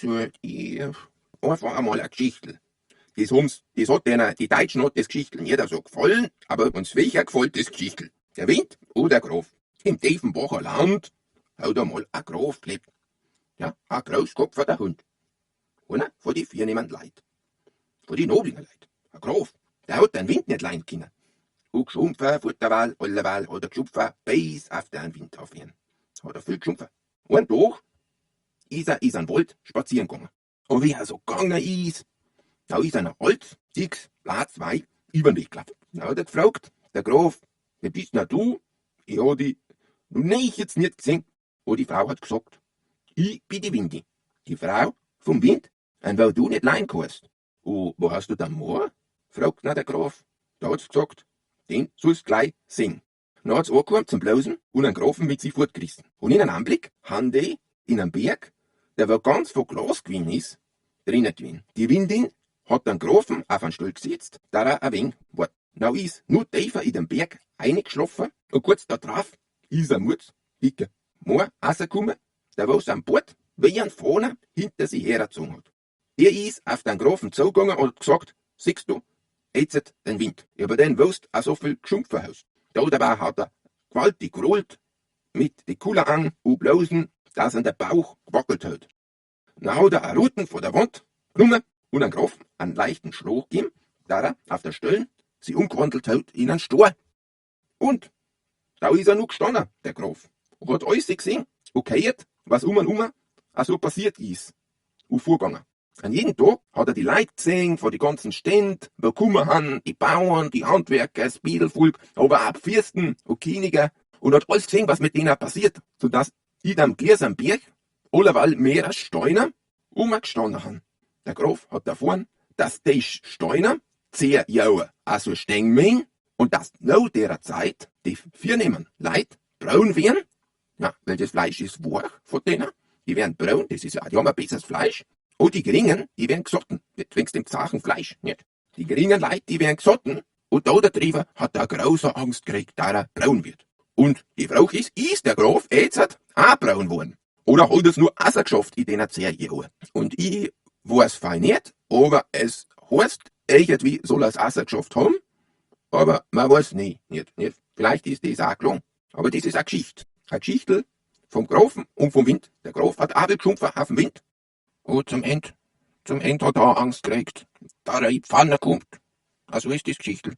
So, einfach einmal eine Geschichte. Das hat denen, die Deutschen hat das Geschichtel nicht so gefallen, aber uns welcher gefällt das Geschichtel? Der Wind oder der Graf? Im Tiefenbacher Land hat einmal ein Graf gelebt. Ja, ein großkopferter Hund. Einer von die vornehmen Leut. Von die nobligen Leut. Ein Graf, der hat den Wind nicht leiden können. Und geschumpfen, Futterwahl, alleweil hat er geschumpfen, bis auf den Wind aufhören. Hat er viel geschumpfen. Und Tag ist er in den Wald spazieren gegangen. Und wie er so gegangen ist, da ist ein Holz, dickes, Blatt, Weih, über den Weg gelaufen. Da hat er gefragt, der Graf, wer bist denn du? Ich habe dich noch jetzt nicht gesehen. Und die Frau hat gesagt, ich bin die Windi, die Frau vom Wind, und weil du nicht leiden kannst. Und wo hast du den Moor? Fragt der Graf. Da hat sie gesagt, den sollst du gleich sehen. Dann hat sie angekommen zum Blosen und einen Grafen mit sich fortgerissen. Und in einem Anblick haben die in einem Berg, der wo ganz von Glas gewesen ist, drinnen gewesen. Die Windin hat den Grafen auf einen Stuhl gesetzt, da er ein wenig war. Dann ist nur tiefer in den Berg eingeschlafen und kurz darauf ist ein Mutz, dicker Moor rausgekommen, der was am Bord wie ein Fahner hinter sich hergezogen hat. Der ist auf den Grafen zugegangen und hat gesagt, siehst du, jetzt den Wind, über den willst auch so viel geschumpfen hast. Da dabei hat er gewaltig gerollt, mit die Kuhle an und bloßen, dass an der Bauch gewackelt hat. Dann hat er eine Ruten von der Wand genommen und einen Grafen einen leichten Schlag gegeben, da er auf der Stelle sie umgewandelt hat in einen Stor. Und da ist er noch gestanden, der Graf, und hat alles gesehen und gehört, was um und um so passiert ist und vorgegangen. An jedem Tag hat er die Leute gesehen von die ganzen Ständen, wo gekommen haben, die Bauern, die Handwerker, das Biedelvolk, aber auch die Fürsten und Könige, und hat alles gesehen, was mit denen passiert, sodass in dem gleichen Berg alleweil mehrere Steine umgestanden haben. Der Graf hat erfahren, dass die Steine 10 Jahre also stehen müssen und dass nach der Zeit die vornehmen Leute braun werden, ja, weil das Fleisch ist weich von denen, die werden braun, das ist ja, die haben ein besseres Fleisch. Und die Geringen, die werden gesotten. Jetzt fängst im Zachen Fleisch, nicht? Die geringen Leute, die werden gesotten. Und da der Triefer hat da große Angst gekriegt, da er braun wird. Und die Frage ist der Graf jetzt auch braun geworden? Oder hat es nur geschafft in den 10 Jahren? Und ich weiß fein nicht, aber es heißt, irgendwie soll er es geschafft haben. Aber man weiß nicht. Vielleicht ist das auch gelungen. Aber das ist eine Geschichte. Eine Geschichte vom Grafen und vom Wind. Der Graf hat auch geschumpfen auf den Wind. Und zum End hat er Angst gekriegt, da er in die Pfanne kommt. Also ist das Geschichte.